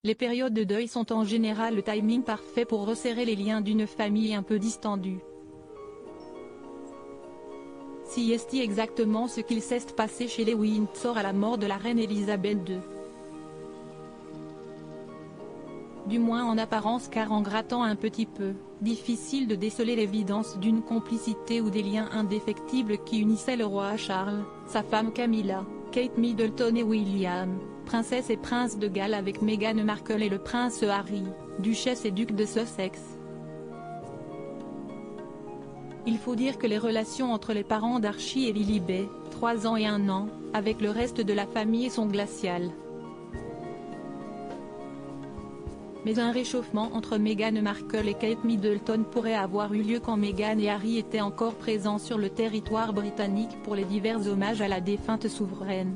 Les périodes de deuil sont en général le timing parfait pour resserrer les liens d'une famille un peu distendue. Si est exactement ce qu'il s'est passé chez les Windsor à la mort de la reine Elisabeth II. Du moins en apparence, car en grattant un petit peu, difficile de déceler l'évidence d'une complicité ou des liens indéfectibles qui unissaient le roi Charles, sa femme Camilla, Kate Middleton et William, princesse et prince de Galles avec Meghan Markle et le prince Harry, duchesse et duc de Sussex. Il faut dire que les relations entre les parents d'Archie et Lilibet, 3 ans et 1 an, avec le reste de la famille sont glaciales. Mais un réchauffement entre Meghan Markle et Kate Middleton pourrait avoir eu lieu quand Meghan et Harry étaient encore présents sur le territoire britannique pour les divers hommages à la défunte souveraine.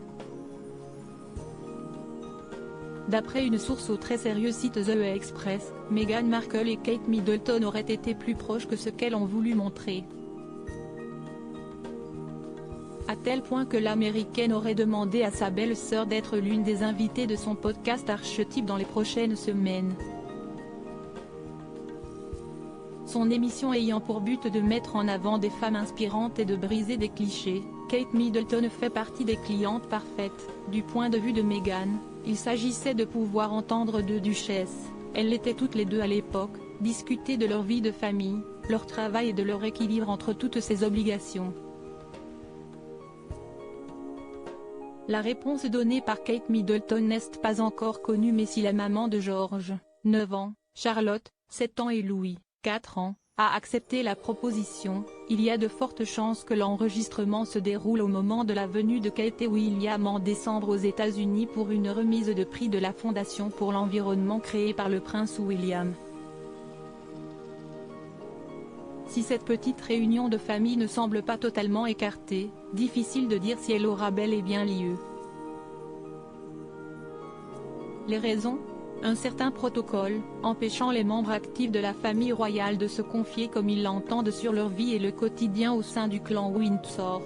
D'après une source au très sérieux site The Express, Meghan Markle et Kate Middleton auraient été plus proches que ce qu'elles ont voulu montrer. À tel point que l'américaine aurait demandé à sa belle-sœur d'être l'une des invitées de son podcast Archetype dans les prochaines semaines. Son émission ayant pour but de mettre en avant des femmes inspirantes et de briser des clichés, Kate Middleton fait partie des clientes parfaites. Du point de vue de Meghan, il s'agissait de pouvoir entendre deux duchesses, elles l'étaient toutes les deux à l'époque, discuter de leur vie de famille, leur travail et de leur équilibre entre toutes ces obligations. La réponse donnée par Kate Middleton n'est pas encore connue, mais si la maman de George, 9 ans, Charlotte, 7 ans et Louis, 4 ans, a accepté la proposition, il y a de fortes chances que l'enregistrement se déroule au moment de la venue de Kate et William en décembre aux États-Unis pour une remise de prix de la Fondation pour l'environnement créée par le prince William. Si cette petite réunion de famille ne semble pas totalement écartée, difficile de dire si elle aura bel et bien lieu. Les raisons ? Un certain protocole, empêchant les membres actifs de la famille royale de se confier comme ils l'entendent sur leur vie et le quotidien au sein du clan Windsor.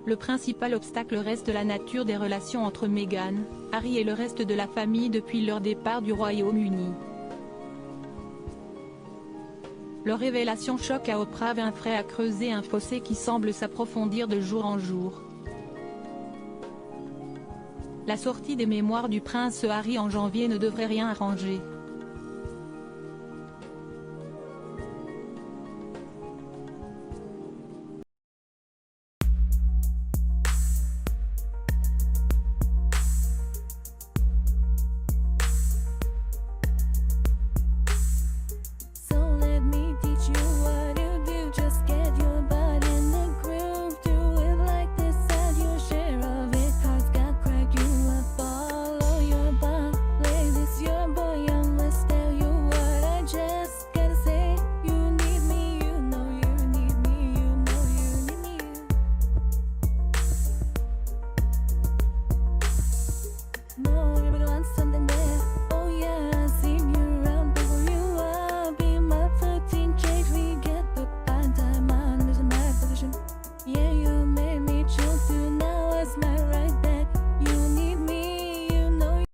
Le principal obstacle reste la nature des relations entre Meghan, Harry et le reste de la famille depuis leur départ du Royaume-Uni. Leur révélation choque à Oprah Winfrey a creusé un fossé qui semble s'approfondir de jour en jour. La sortie des mémoires du prince Harry en janvier ne devrait rien arranger.